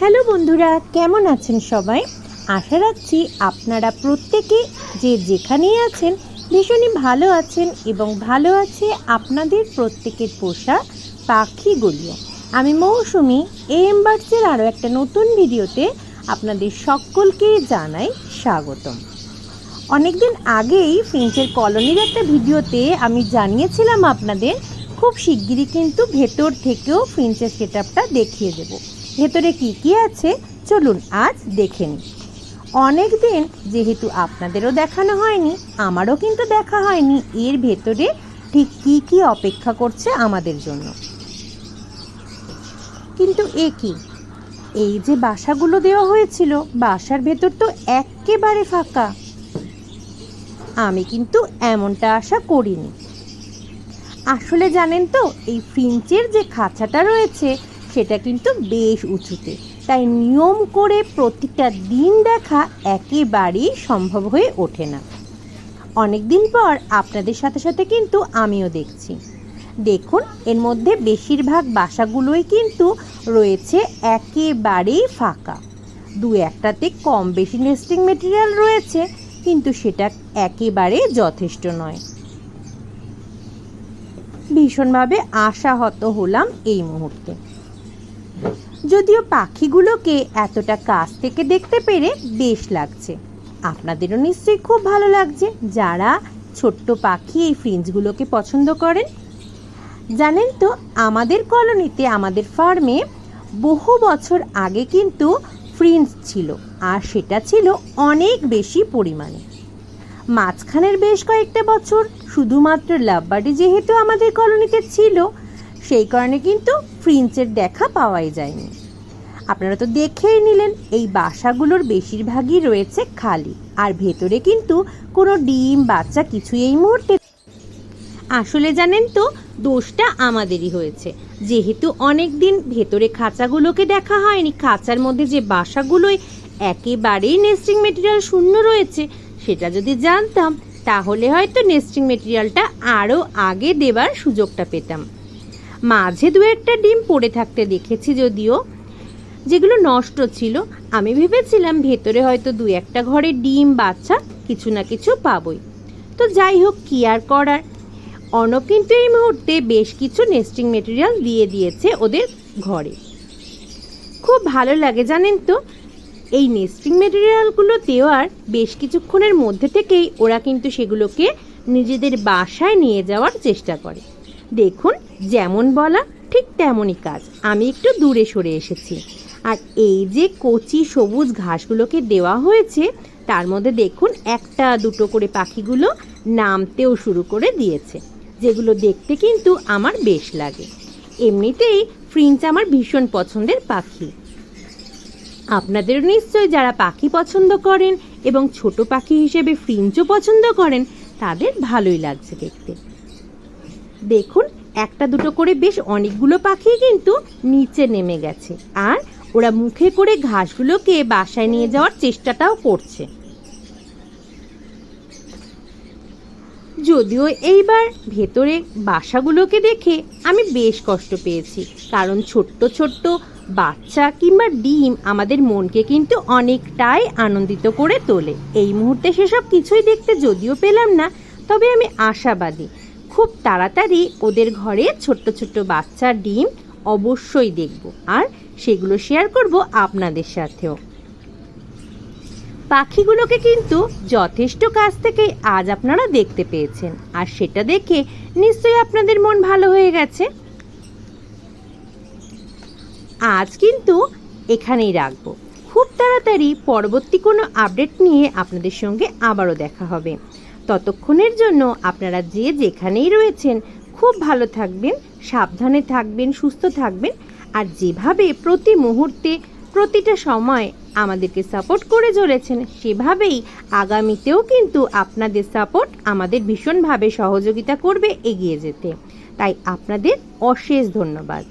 Hello বন্ধুরা, কেমন আছেন সবাই? আশা রাখছি আপনারা প্রত্যেকে যে যেখানেই আছেন ভীষণই ভালো আছেন এবং ভালো আছে আপনাদের প্রত্যেকের পোষা পাখিগুলিও। আমি মৌসুমি AM বার্ডসের আরও একটা নতুন ভিডিওতে আপনাদের সকলকে জানাই স্বাগতম। অনেকদিন আগেই ফিঞ্চের কলোনির একটা ভিডিওতে আমি জানিয়েছিলাম আপনাদের খুব শিগগিরই কিন্তু ভেতর থেকেও ফিঞ্চের সেটআপটা দেখিয়ে দেব। ভেতরে কি কি আছে চলুন আজ দেখে নিই। অনেক দিন যেহেতু আপনাদেরও দেখানো হয়নি, আমারও কিন্তু দেখা হয়নি এর ভেতরে ঠিক কি কি অপেক্ষা করছে আমাদের জন্য। কিন্তু এই যে বাসাগুলো দেওয়া হয়েছিল, বাসার ভেতর তো একেবারে ফাঁকা। আমি কিন্তু এমনটা আশা করিনি। আসলে জানেন তো, এই ফিঞ্চের যে খাঁচাটা রয়েছে সেটা কিন্তু বেশ উঁচুতে, তাই নিয়ম করে প্রতিটা দিন দেখা একেবারেই সম্ভব হয়ে ওঠে না। অনেক দিন পর আপনাদের সাথে সাথে কিন্তু আমিও দেখছি। দেখুন, এর মধ্যে বেশিরভাগ বাসাগুলোই কিন্তু রয়েছে একেবারেই ফাঁকা। দু একটাতে কম বেশি নেস্টিং মেটেরিয়াল রয়েছে, কিন্তু সেটা একেবারে যথেষ্ট নয়। ভীষণভাবে আশাহত হলাম এই মুহূর্তে। যদিও পাখিগুলোকে এতটা কাছ থেকে দেখতে পেরে বেশ লাগছে, আপনাদেরও নিশ্চয়ই খুব ভালো লাগছে যারা ছোট্ট পাখি এই ফ্রিঞ্জগুলোকে পছন্দ করেন। জানেন তো, আমাদের কলোনিতে, আমাদের ফার্মে বহু বছর আগে কিন্তু ফ্রিঞ্জ ছিল, আর সেটা ছিল অনেক বেশি পরিমাণে। মাঝখানের বেশ কয়েকটা বছর শুধুমাত্র লাভবার্ডই যেহেতু আমাদের কলোনিতে ছিল, সেই কারণে কিন্তু ফ্রিঞ্চের দেখা পাওয়াই যায়নি। আপনারা তো দেখেই নিলেন, এই বাসাগুলোর বেশিরভাগই রয়েছে খালি, আর ভেতরে কিন্তু কোনো ডিম বাচ্চা কিছুই এই মুহূর্তে। আসলে জানেন তো, দোষটা আমাদেরই হয়েছে, যেহেতু অনেক দিন ভেতরে খাঁচাগুলোকে দেখা হয়নি। খাঁচার মধ্যে যে বাসাগুলোই একেবারেই নেস্টিং মেটেরিয়াল শূন্য রয়েছে, সেটা যদি জানতাম তাহলে হয়তো নেস্টিং মেটেরিয়ালটা আরও আগে দেবার সুযোগটা পেতাম। মাঝে দু একটা ডিম পড়ে থাকতে দেখেছি, যদিও যেগুলো নষ্ট ছিল। আমি ভেবেছিলাম ভেতরে হয়তো দু একটা ঘরে ডিম বাচ্চা কিছু না কিছু পাবই। তো যাই হোক, কি আর করার। অর্ণব কিন্তু এই মুহূর্তে বেশ কিছু নেস্টিং মেটেরিয়াল দিয়ে দিয়েছে ওদের ঘরে। খুব ভালো লাগে জানেন তো, এই নেস্টিং মেটেরিয়ালগুলো দেওয়ার বেশ কিছুক্ষণের মধ্যে থেকেই ওরা কিন্তু সেগুলোকে নিজেদের বাসায় নিয়ে যাওয়ার চেষ্টা করে। দেখুন, যেমন বলা ঠিক তেমনই কাজ। আমি একটু দূরে সরে এসেছি, আর এই যে কচি সবুজ ঘাসগুলোকে দেওয়া হয়েছে, তার মধ্যে দেখুন একটা দুটো করে পাখিগুলো নামতেও শুরু করে দিয়েছে, যেগুলো দেখতে কিন্তু আমার বেশ লাগে। এমনিতেই ফ্রিঞ্চ আমার ভীষণ পছন্দের পাখি। আপনাদেরও নিশ্চয়ই যারা পাখি পছন্দ করেন এবং ছোট পাখি হিসেবে ফ্রিঞ্চও পছন্দ করেন, তাদের ভালোই লাগছে দেখতে। দেখুন, একটা দুটো করে বেশ অনেকগুলো পাখি কিন্তু নিচে নেমে গেছে, আর ওরা মুখে করে ঘাসগুলোকে বাসায় নিয়ে যাওয়ার চেষ্টাটাও করছে। যদিও এইবার ভেতরে বাসাগুলোকে দেখে আমি বেশ কষ্ট পেয়েছি, কারণ ছোট্ট ছোট্ট বাচ্চা কিংবা ডিম আমাদের মনকে কিন্তু অনেকটাই আনন্দিত করে তোলে। এই মুহূর্তে সেসব কিছুই দেখতে যদিও পেলাম না, তবে আমি আশাবাদী খুব তাড়াতাড়ি ওদের ঘরে ছোট্ট ছোট্ট বাচ্চা ডিম অবশ্যই দেখব, আর সেগুলো শেয়ার করব আপনাদের সাথেও। পাখিগুলোকে কিন্তু যথেষ্ট কাছ থেকে আজ আপনারা দেখতে পেয়েছেন, আর সেটা দেখে নিশ্চয়ই আপনাদের মন ভালো হয়ে গেছে। আজ কিন্তু এখানেই রাখবো। খুব তাড়াতাড়ি পরবর্তী কোনো আপডেট নিয়ে আপনাদের সঙ্গে আবারও দেখা হবে। ততক্ষণের জন্য আপনারা যে যেখানেই রয়েছেন খুব ভালো থাকবেন, সাবধানে থাকবেন, সুস্থ থাকবেন, আর যেভাবে প্রতি মুহূর্তে প্রতিটা সময় আমাদেরকে সাপোর্ট করে চলেছেন, সেভাবেই আগামীতেও কিন্তু আপনাদের সাপোর্ট আমাদের ভীষণভাবে সহযোগিতা করবে এগিয়ে যেতে। তাই আপনাদের অশেষ ধন্যবাদ।